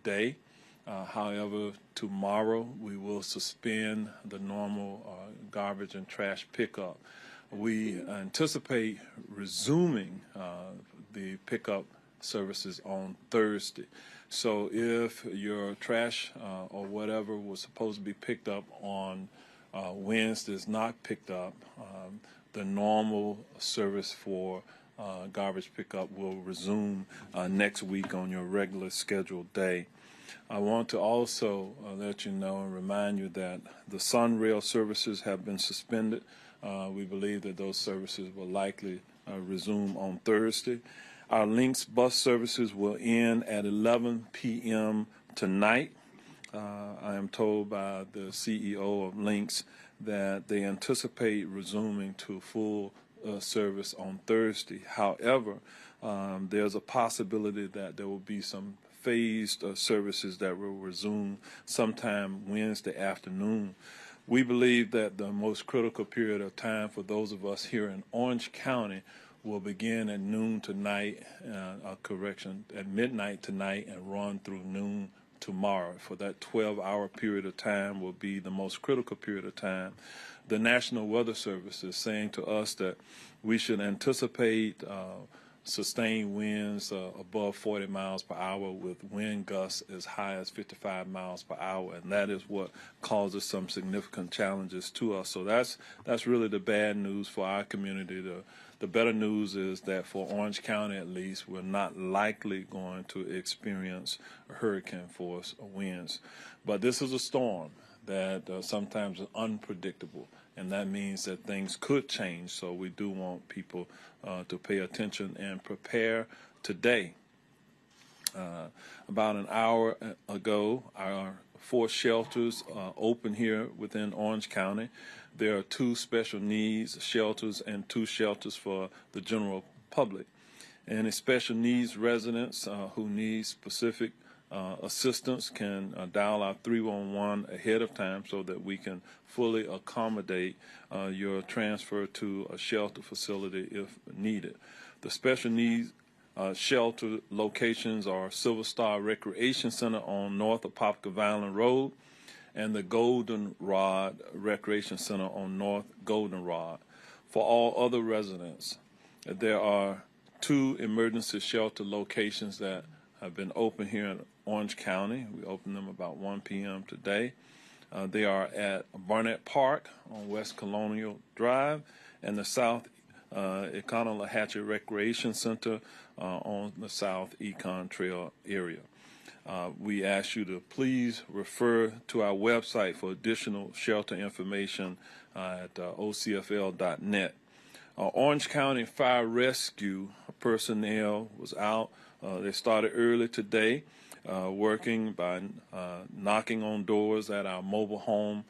today. However, tomorrow we will suspend the normal garbage and trash pickup. We anticipate resuming the pickup services on Thursday. So if your trash or whatever was supposed to be picked up on Wednesday is not picked up, the normal service for garbage pickup will resume next week on your regular scheduled day. I want to also let you know and remind you that the Sunrail services have been suspended. We believe that those services will likely resume on Thursday. Our Lynx bus services will end at 11 p.m. tonight. I am told by the CEO of Lynx that they anticipate resuming to full service on Thursday. However, there's a possibility that there will be some phased services that will resume sometime Wednesday afternoon. We believe that the most critical period of time for those of us here in Orange County will begin at noon tonight, at midnight tonight and run through noon tomorrow. For that 12-hour period of time will be the most critical period of time. The National Weather Service is saying to us that we should anticipate sustained winds above 40 miles per hour with wind gusts as high as 55 miles per hour, and that is what causes some significant challenges to us. So that's really the bad news for our community. The better news is that for Orange County at least, we're not likely going to experience hurricane force winds. But this is a storm that sometimes is unpredictable, and that means that things could change. So we do want people to pay attention and prepare today. About an hour ago, our 4 shelters open here within Orange County. There are 2 special needs shelters and 2 shelters for the general public. Any special needs residents who need specific assistance can dial our 311 ahead of time so that we can fully accommodate your transfer to a shelter facility if needed. The special needs shelter locations are Silver Star Recreation Center on North Apopka Island Road and the Goldenrod Recreation Center on North Goldenrod. For all other residents, there are 2 emergency shelter locations that have been open here in Orange County. We opened them about 1 p.m. today. They are at Barnett Park on West Colonial Drive and the South Econo-Lahatchie Recreation Center on the South Econ Trail area. We ask you to please refer to our website for additional shelter information at ocfl.net. Orange County Fire Rescue personnel was out. They started early today, working by knocking on doors at our mobile home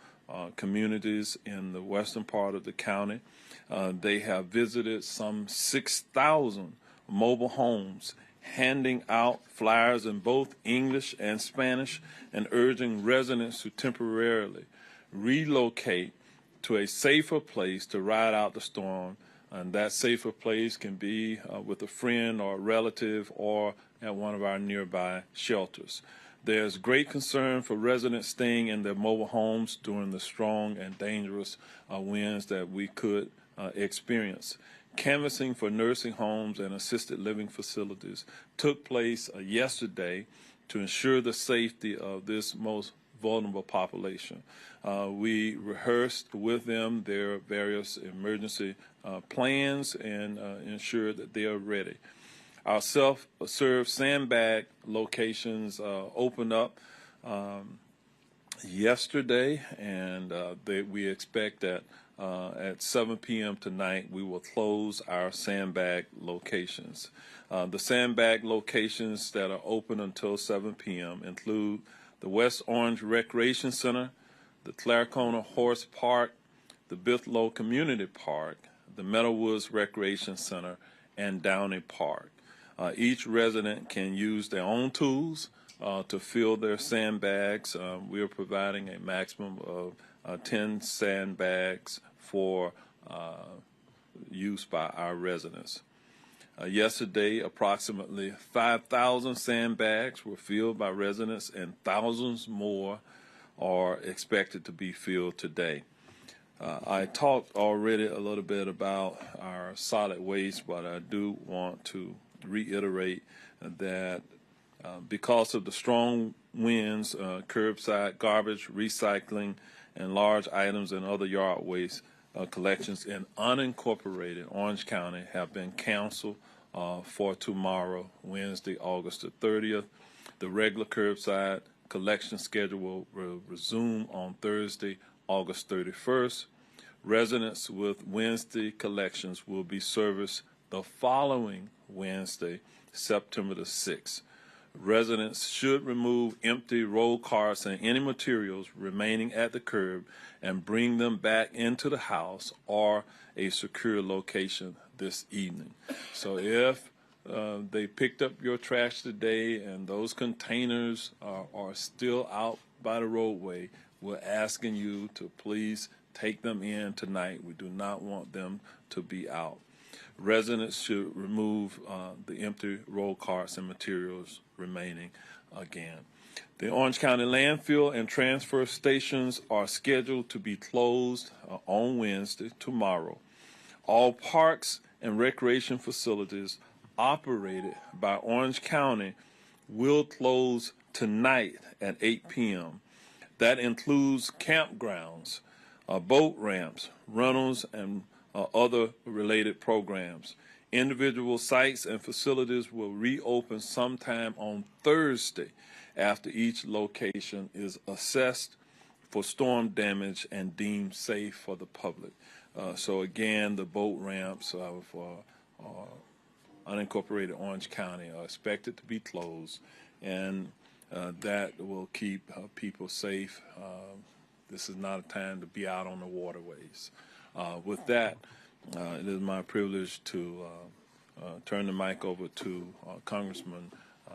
communities in the western part of the county. They have visited some 6,000 mobile homes, handing out flyers in both English and Spanish and urging residents to temporarily relocate to a safer place to ride out the storm. And that safer place can be with a friend or a relative or at one of our nearby shelters. There's great concern for residents staying in their mobile homes during the strong and dangerous winds that we could experience. Canvassing for nursing homes and assisted living facilities took place yesterday to ensure the safety of this most vulnerable population. We rehearsed with them their various emergency plans and ensured that they are ready. Our self-serve sandbag locations opened up yesterday, and we expect that at 7 p.m. tonight we will close our sandbag locations. The sandbag locations that are open until 7 p.m. include the West Orange Recreation Center, the Claricona Horse Park, the Bithlow Community Park, the Meadowwoods Recreation Center, and Downey Park. Each resident can use their own tools to fill their sandbags. We are providing a maximum of 10 sandbags for use by our residents. Yesterday, approximately 5,000 sandbags were filled by residents, and thousands more are expected to be filled today. I talked already a little bit about our solid waste, but I do want to reiterate that because of the strong winds, curbside garbage, recycling, and large items and other yard waste collections in unincorporated Orange County have been canceled for tomorrow, Wednesday, August the 30th. The regular curbside collection schedule will resume on Thursday, August 31st. Residents with Wednesday collections will be serviced the following Wednesday, September the 6th. Residents should remove empty roll carts and any materials remaining at the curb and bring them back into the house or a secure location this evening. So if they picked up your trash today and those containers are still out by the roadway, we're asking you to please take them in tonight. We do not want them to be out. Residents should remove the empty roll carts and materials remaining again. The Orange County landfill and transfer stations are scheduled to be closed on Wednesday, tomorrow. All parks and recreation facilities operated by Orange County will close tonight at 8 p.m. That includes campgrounds, boat ramps, rentals, and other related programs. Individual sites and facilities will reopen sometime on Thursday after each location is assessed for storm damage and deemed safe for the public. So again, the boat ramps for unincorporated Orange County are expected to be closed, and that will keep people safe. This is not a time to be out on the waterways. With that, it is my privilege to turn the mic over to Congressman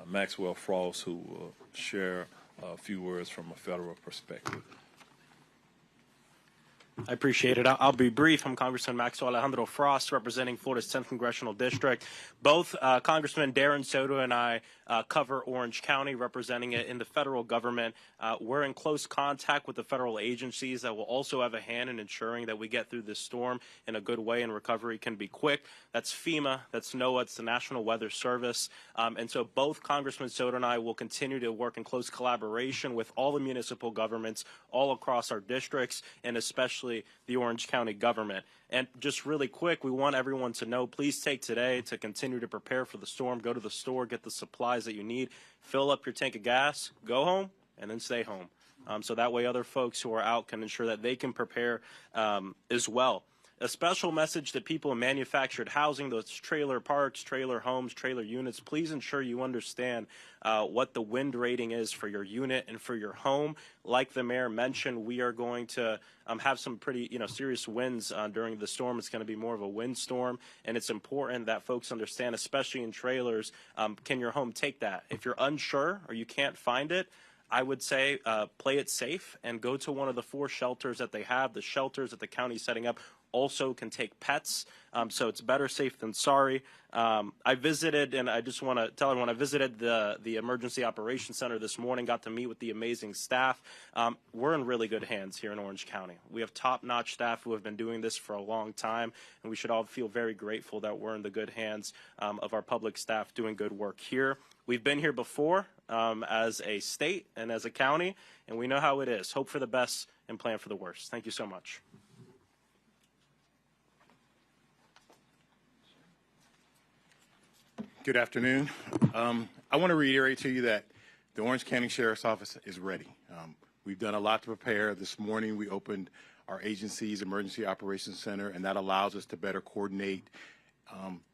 Maxwell Frost, who will share a few words from a federal perspective. I appreciate it. I'll be brief. I'm Congressman Maxwell Alejandro Frost, representing Florida's 10th Congressional District. Both Congressman Darren Soto and I cover Orange County, representing it in the federal government. We're in close contact with the federal agencies that will also have a hand in ensuring that we get through this storm in a good way and recovery can be quick. That's FEMA, that's NOAA, it's the National Weather Service. And so both Congressman Soto and I will continue to work in close collaboration with all the municipal governments all across our districts, and especially the Orange County government. And just really quick, we want everyone to know, please take today to continue to prepare for the storm. Go to the store, get the supplies that you need, fill up your tank of gas, go home, and then stay home. So that way other folks who are out can ensure that they can prepare as well. A special message to people in manufactured housing, those trailer parks, trailer homes, trailer units. Please ensure you understand what the wind rating is for your unit and for your home. Like the mayor mentioned, we are going to have some pretty serious winds during the storm. It's going to be more of a windstorm, and it's important that folks understand, especially in trailers, can your home take that? If you're unsure or you can't find it, I would say play it safe and go to one of the 4 shelters that they have. The shelters that the county's setting up also can take pets, so it's better safe than sorry. I visited, and I just want to tell everyone, I visited the Emergency Operations Center this morning, got to meet with the amazing staff. We're in really good hands here in Orange County. We have top-notch staff who have been doing this for a long time, and we should all feel very grateful that we're in the good hands of our public staff doing good work here. We've been here before as a state and as a county, and we know how it is. Hope for the best and plan for the worst. Thank you so much. Good afternoon. I want to reiterate to you that the Orange County Sheriff's Office is ready. We've done a lot to prepare. This morning we opened our agency's Emergency Operations Center, and that allows us to better coordinate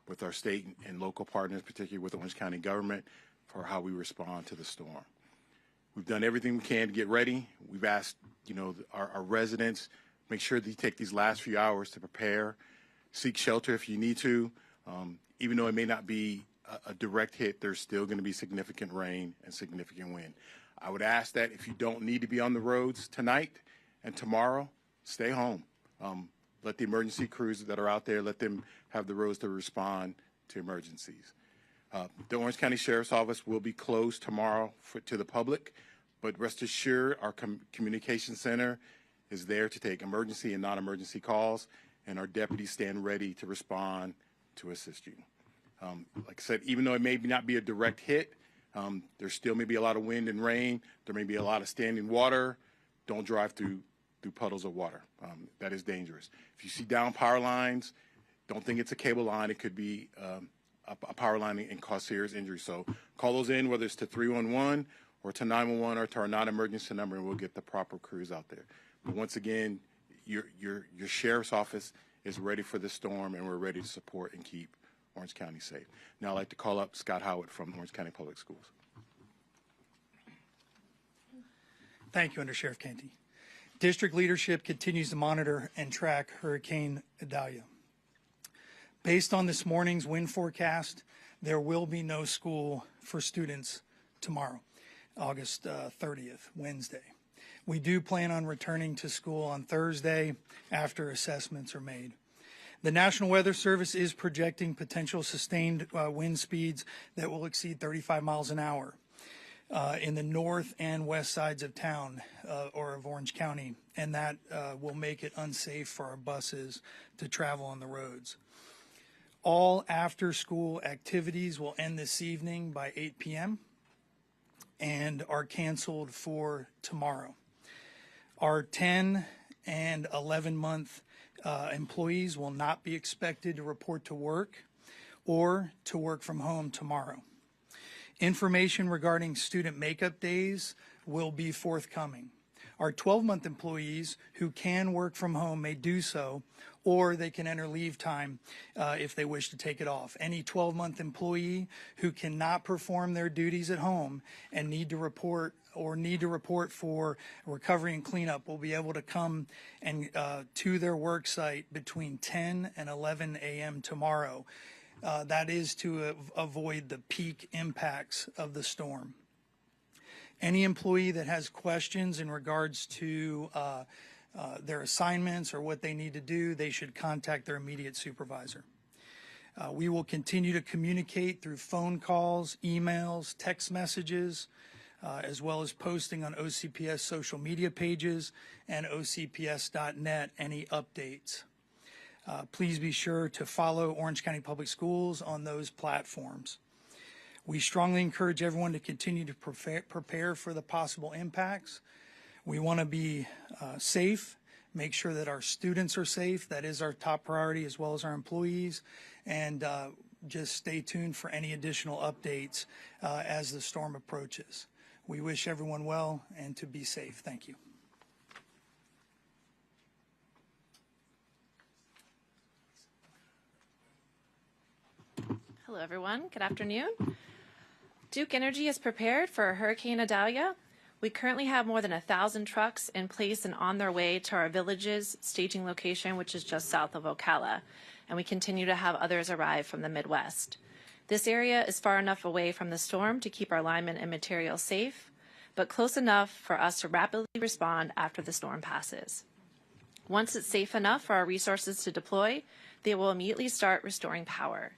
with our state and local partners, particularly with the Orange County government, for how we respond to the storm. We've done everything we can to get ready. We've asked, our residents, make sure that you take these last few hours to prepare, seek shelter if you need to. Even though it may not be a direct hit, there's still going to be significant rain and significant wind. I would ask that if you don't need to be on the roads tonight and tomorrow, stay home. Let the emergency crews that are out there, let them have the roads to respond to emergencies. The Orange County Sheriff's Office will be closed tomorrow to the public, but rest assured our communication center is there to take emergency and non-emergency calls, and our deputies stand ready to respond to assist you. Like I said, even though it may not be a direct hit, there still may be a lot of wind and rain. There may be a lot of standing water. Don't drive through puddles of water. That is dangerous. If you see down power lines, don't think it's a cable line. It could be a power line and cause serious injury. So call those in, whether it's to 311 or to 911 or to our non-emergency number, and we'll get the proper crews out there. But once again, your sheriff's office is ready for this storm, and we're ready to support and keep Orange County safe. Now I'd like to call up Scott Howard from Orange County Public Schools. Thank you, Under Sheriff Canty. District leadership continues to monitor and track Hurricane Idalia. Based on this morning's wind forecast, there will be no school for students tomorrow, August 30th, Wednesday. We do plan on returning to school on Thursday after assessments are made. The National Weather Service is projecting potential sustained wind speeds that will exceed 35 miles an hour in the north and west sides of town or of Orange County, and that will make it unsafe for our buses to travel on the roads. All after-school activities will end this evening by 8 p.m. and are canceled for tomorrow. Our 10 and 11-month employees will not be expected to report to work or to work from home tomorrow. Information regarding student makeup days will be forthcoming. Our 12-month employees who can work from home may do so, or they can enter leave time if they wish to take it off. Any 12-month employee who cannot perform their duties at home and need to report for recovery and cleanup will be able to come and to their work site between 10 and 11 a.m. tomorrow. That is to avoid the peak impacts of the storm. Any employee that has questions in regards to their assignments or what they need to do, they should contact their immediate supervisor. We will continue to communicate through phone calls, emails, text messages, as well as posting on OCPS social media pages and ocps.net any updates. Please be sure to follow Orange County Public Schools on those platforms. We strongly encourage everyone to continue to prepare for the possible impacts. We want to be safe, make sure that our students are safe. That is our top priority, as well as our employees. And just stay tuned for any additional updates as the storm approaches. We wish everyone well and to be safe. Thank you. Hello, everyone. Good afternoon. Duke Energy is prepared for Hurricane Idalia. We currently have more than 1,000 trucks in place and on their way to our Villages staging location, which is just south of Ocala, and we continue to have others arrive from the Midwest. This area is far enough away from the storm to keep our linemen and materials safe, but close enough for us to rapidly respond after the storm passes. Once it's safe enough for our resources to deploy, they will immediately start restoring power.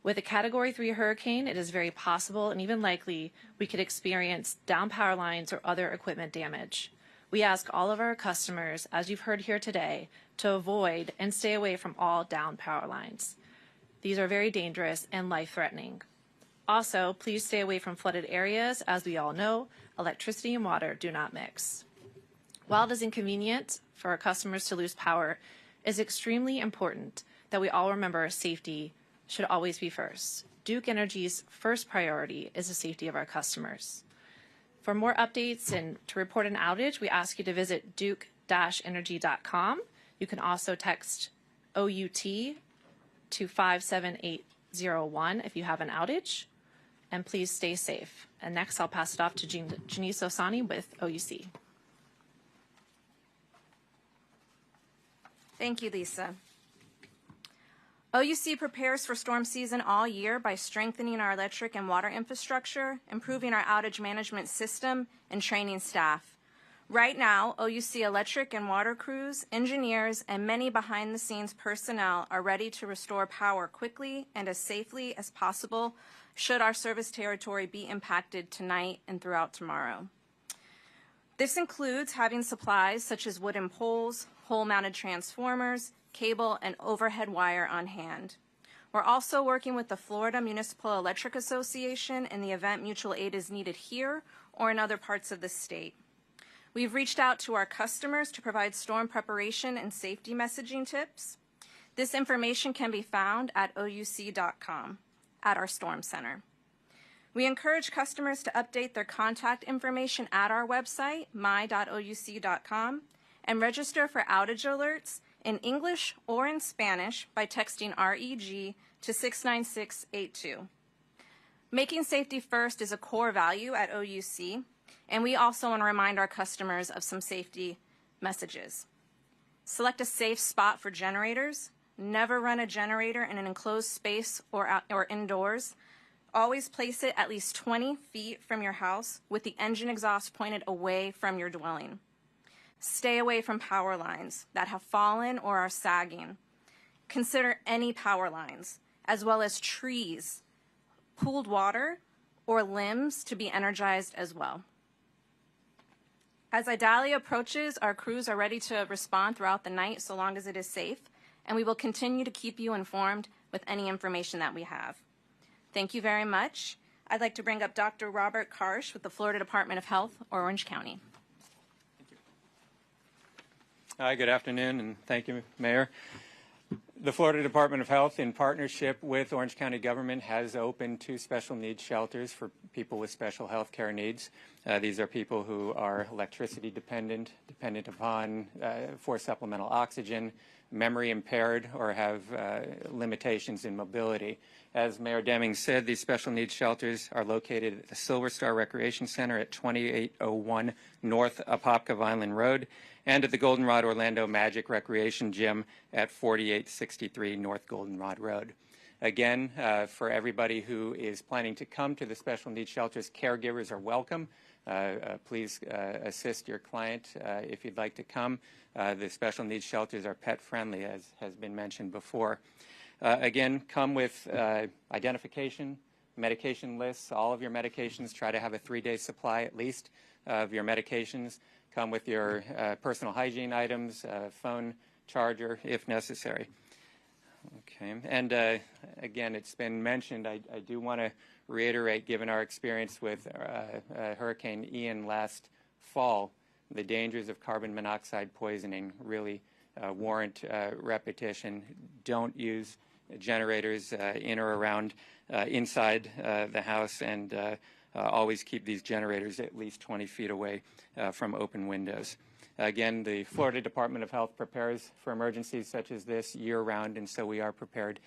With a Category 3 hurricane, it is very possible and even likely we could experience down power lines or other equipment damage. We ask all of our customers, as you've heard here today, to avoid and stay away from all down power lines. These are very dangerous and life-threatening. Also, please stay away from flooded areas. As we all know, electricity and water do not mix. While it is inconvenient for our customers to lose power, it is extremely important that we all remember safety should always be first. Duke Energy's first priority is the safety of our customers. For more updates and to report an outage, we ask you to visit duke-energy.com. You can also text OUT to 57801 if you have an outage. And please stay safe. And next, I'll pass it off to Janice Osani with OUC. Thank you, Lisa. OUC prepares for storm season all year by strengthening our electric and water infrastructure, improving our outage management system, and training staff. Right now, OUC electric and water crews, engineers, and many behind-the-scenes personnel are ready to restore power quickly and as safely as possible should our service territory be impacted tonight and throughout tomorrow. This includes having supplies such as wooden poles, hole-mounted transformers, cable, and overhead wire on hand. We're also working with the Florida Municipal Electric Association in the event mutual aid is needed here or in other parts of the state. We've reached out to our customers to provide storm preparation and safety messaging tips. This information can be found at ouc.com at our storm center. We encourage customers to update their contact information at our website, my.ouc.com, and register for outage alerts in English or in Spanish by texting REG to 69682. Making safety first is a core value at OUC, and we also want to remind our customers of some safety messages. Select a safe spot for generators. Never run a generator in an enclosed space or indoors. Always place it at least 20 feet from your house with the engine exhaust pointed away from your dwelling. Stay away from power lines that have fallen or are sagging. Consider any power lines, as well as trees, pooled water, or limbs to be energized as well. As Idalia approaches, our crews are ready to respond throughout the night so long as it is safe, and we will continue to keep you informed with any information that we have. Thank you very much. I'd like to bring up Dr. Robert Karsh with the Florida Department of Health, Orange County. Hi, good afternoon, and thank you, Mayor. The Florida Department of Health, in partnership with Orange County government, has opened 2 special needs shelters for people with special health care needs. These are people who are electricity dependent upon for supplemental oxygen, memory impaired, or have limitations in mobility. As Mayor Deming said, these special needs shelters are located at the Silver Star Recreation Center at 2801 North Apopka Vineland Road and at the Goldenrod Orlando Magic Recreation Gym at 4863 North Goldenrod Road. Again, for everybody who is planning to come to the special needs shelters, caregivers are welcome. Please assist your client if you'd like to come. The special needs shelters are pet friendly, as has been mentioned before. Again, come with identification, medication lists, all of your medications. Try to have a 3-day supply at least of your medications. Come with your personal hygiene items, phone charger if necessary. Okay, and again, it's been mentioned, I do want to reiterate, given our experience with Hurricane Ian last fall, the dangers of carbon monoxide poisoning really warrant repetition. Don't use generators in or around inside the house, and always keep these generators at least 20 feet away from open windows. Again, the Florida Department of Health prepares for emergencies such as this year-round, and so we are prepared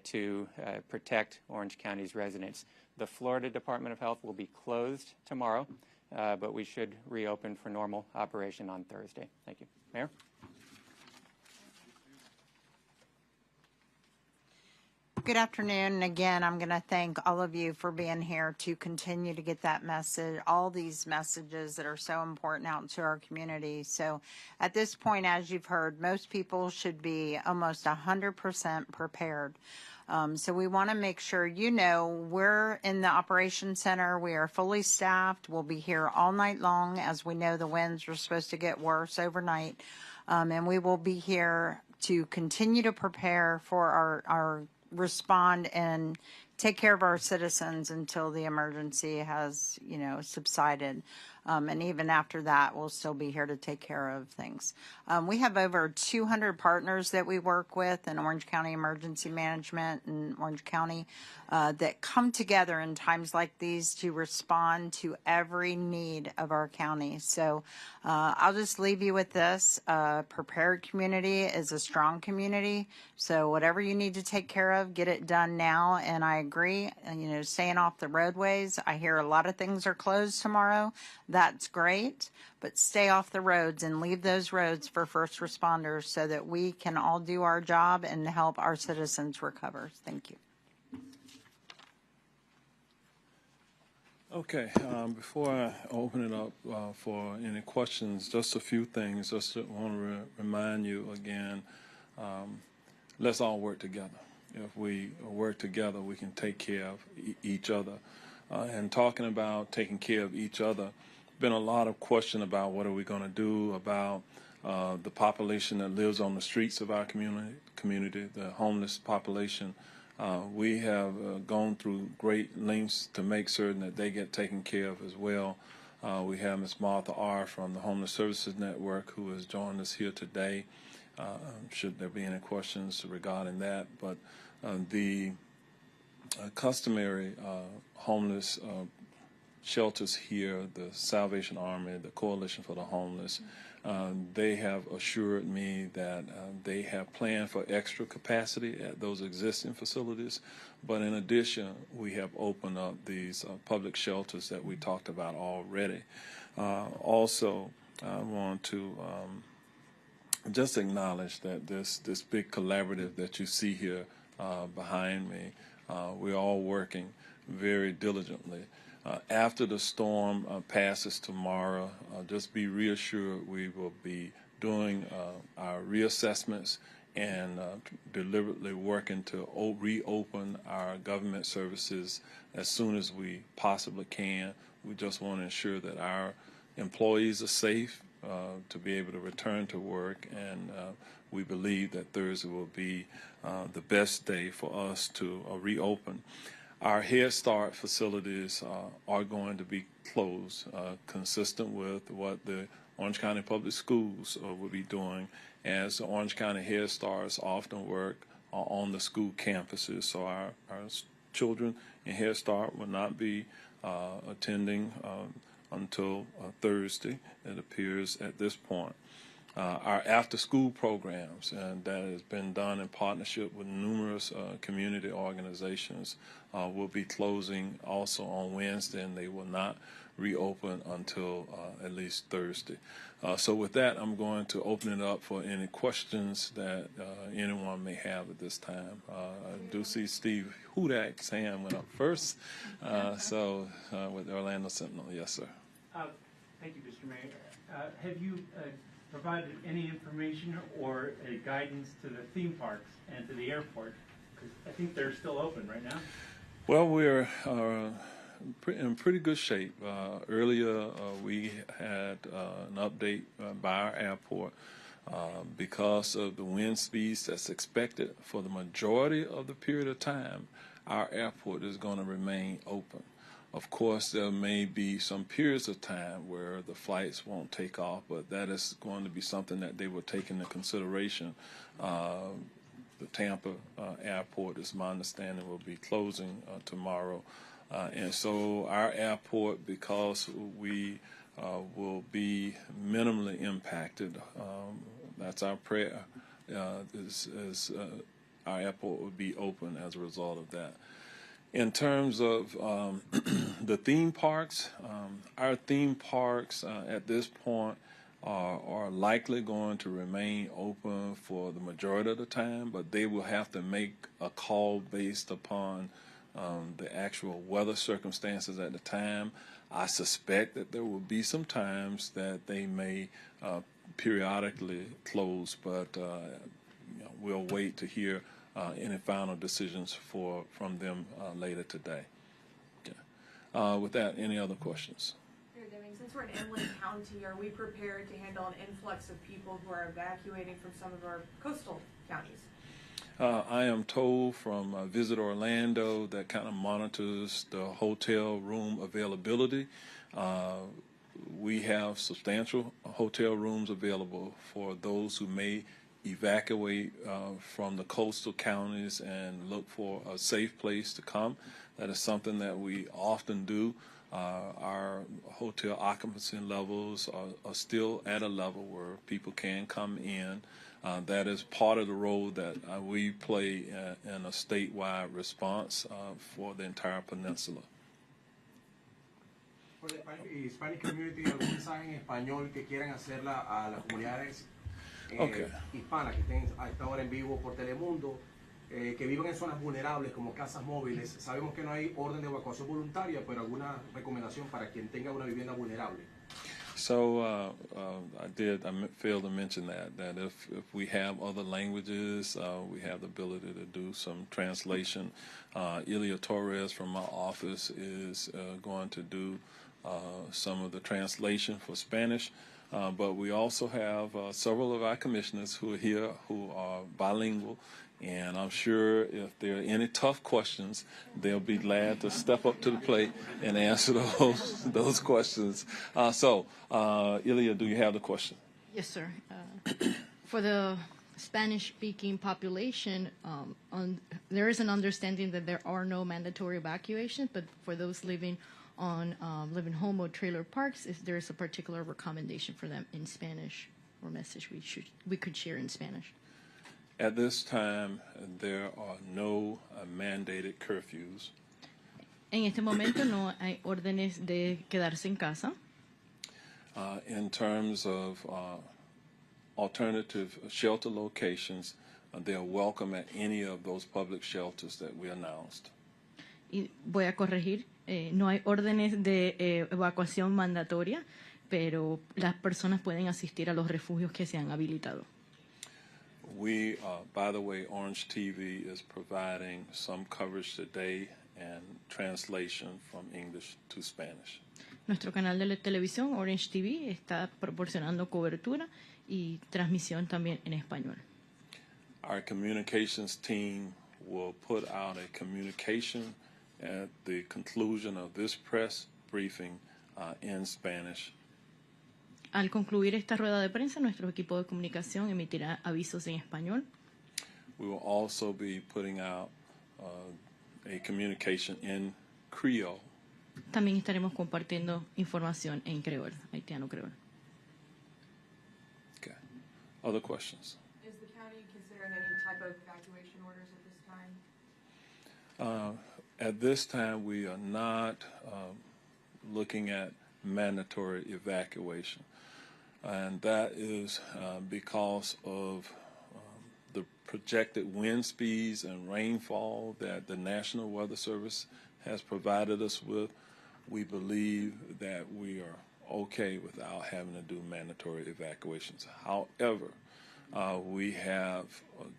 to protect Orange County's residents. The Florida Department of Health will be closed tomorrow, but we should reopen for normal operation on Thursday. Thank you. Mayor? Good afternoon. And again, I'm going to thank all of you for being here to continue to get that message, all these messages that are so important out to our community. So at this point, as you've heard, most people should be almost 100% prepared. So we want to make sure you know we're in the Operations Center. We are fully staffed. We'll be here all night long, as we know the winds are supposed to get worse overnight. And we will be here to continue to prepare for our respond and take care of our citizens until the emergency has, subsided. And even after that, we'll still be here to take care of things. We have over 200 partners that we work with in Orange County Emergency Management and Orange County that come together in times like these to respond to every need of our county. So I'll just leave you with this. Prepared community is a strong community. So whatever you need to take care of, get it done now. And I agree, staying off the roadways. I hear a lot of things are closed tomorrow. That's great, but stay off the roads and leave those roads for first responders so that we can all do our job and help our citizens recover. Thank you. Okay, before I open it up for any questions, just a few things. Just want to remind you again, let's all work together. If we work together, we can take care of each other. And talking about taking care of each other, been a lot of question about what are we going to do about the population that lives on the streets of our community, the homeless population. We have gone through great lengths to make certain that they get taken care of as well. We have Ms. Martha R. from the Homeless Services Network who has joined us here today. Should there be any questions regarding that, but the customary homeless shelters here, the Salvation Army, the Coalition for the Homeless, they have assured me that they have planned for extra capacity at those existing facilities. But in addition, we have opened up these public shelters that we talked about already. Also, I want to just acknowledge that this big collaborative that you see here behind me, we're all working very diligently. After the storm passes tomorrow, just be reassured we will be doing our reassessments and deliberately working to reopen our government services as soon as we possibly can. We just want to ensure that our employees are safe to be able to return to work, and we believe that Thursday will be the best day for us to reopen. Our Head Start facilities are going to be closed, consistent with what the Orange County Public Schools will be doing, as the Orange County Head Starts often work on the school campuses. So our children in Head Start will not be attending until Thursday, it appears at this point. Our after-school programs, and that has been done in partnership with numerous community organizations, will be closing also on Wednesday, and they will not reopen until at least Thursday. So with that, I'm going to open it up for any questions that anyone may have at this time. I do see Steve Hudak's hand went up first. With the Orlando Sentinel, yes, sir. Thank you, Mr. Mayor. Have you provided any information or a guidance to the theme parks and to the airport? Because I think they're still open right now. Well, we're in pretty good shape. Earlier, we had an update by our airport because of the wind speeds that's expected for the majority of the period of time. Our airport is going to remain open. Of course, there may be some periods of time where the flights won't take off, but that is going to be something that they will take into consideration. The Tampa airport, is my understanding, will be closing tomorrow. And so our airport, because we will be minimally impacted, that's our prayer, is our airport will be open as a result of that. In terms of the theme parks, our theme parks at this point are likely going to remain open for the majority of the time, but they will have to make a call based upon the actual weather circumstances at the time. I suspect that there will be some times that they may periodically close, but we'll wait to hear any final decisions from them later today. Yeah. With that, any other questions? Since we're in Inland County, are we prepared to handle an influx of people who are evacuating from some of our coastal counties? I am told from Visit Orlando that kind of monitors the hotel room availability. We have substantial hotel rooms available for those who may evacuate from the coastal counties and look for a safe place to come. That is something that we often do. Our hotel occupancy levels are still at a level where people can come in. That is part of the role that we play in a statewide response for the entire peninsula. For the Hispanic community, ¿algún mensaje en español que quieran hacerla a las comunidades hispanas que estén hasta ahora en vivo por Telemundo que viven en zonas vulnerables como casas móviles. Sabemos que no hay orden de evacuación voluntaria, pero alguna recomendación para quien tenga una vivienda vulnerable. So I failed to mention that if we have other languages, we have the ability to do some translation. Idalia Torres from my office is going to do some of the translation for Spanish. But we also have several of our commissioners who are here who are bilingual, and I'm sure if there are any tough questions, they'll be glad to step up to the plate and answer those questions. Idalia, do you have the question? Yes, sir. For the Spanish-speaking population, there is an understanding that there are no mandatory evacuations, but for those living on living home or trailer parks, if there is a particular recommendation for them in Spanish or message we could share in Spanish. At this time, there are no mandated curfews. En este momento no hay órdenes de quedarse en casa. In terms of alternative shelter locations, they are welcome at any of those public shelters that we announced. Y voy a corregir, no hay órdenes de evacuación mandatoria, pero las personas pueden asistir a los refugios que se han habilitado. We, by the way, Orange TV is providing some coverage today and translation from English to Spanish. Nuestro canal de televisión, Orange TV, está proporcionando cobertura y transmisión también en español. Our communications team will put out a communication at the conclusion of this press briefing in Spanish. Al concluir esta rueda de prensa, nuestro equipo de comunicación emitirá avisos en español. We will also be putting out a communication in Creole. También estaremos compartiendo información en creol, haitiano creol. Okay. Other questions? Is the county considering any type of evacuation orders at this time? At this time, we are not looking at mandatory evacuation. And that is because of the projected wind speeds and rainfall that the National Weather Service has provided us with. We believe that we are okay without having to do mandatory evacuations. However, we have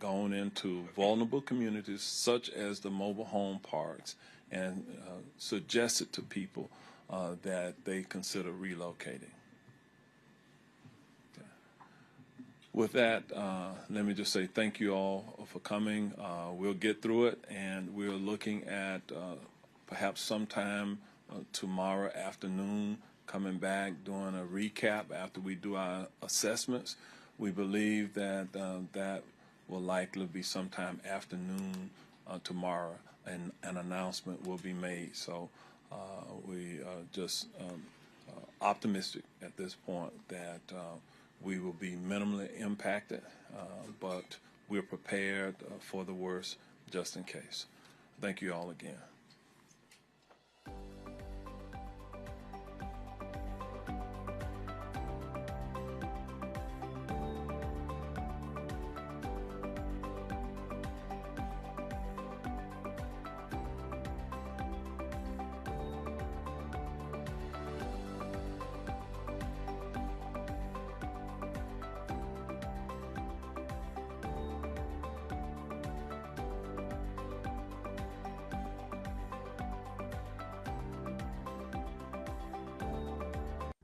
gone into vulnerable communities such as the mobile home parks and suggested to people that they consider relocating. With that, let me just say thank you all for coming. We'll get through it, and we're looking at perhaps sometime tomorrow afternoon coming back, doing a recap after we do our assessments. We believe that that will likely be sometime afternoon tomorrow, and an announcement will be made. So we are just optimistic at this point that we will be minimally impacted, but we're prepared for the worst just in case. Thank you all again.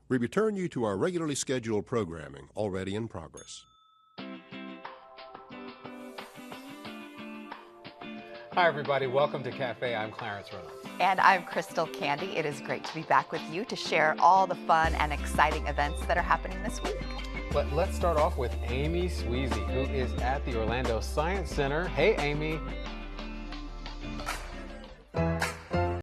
We return you to our regularly scheduled programming, already in progress. Hi, everybody. Welcome to Cafe. I'm Clarence Reynolds. And I'm Crystal Candy. It is great to be back with you to share all the fun and exciting events that are happening this week. But let's start off with Amy Sweezy, who is at the Orlando Science Center. Hey, Amy.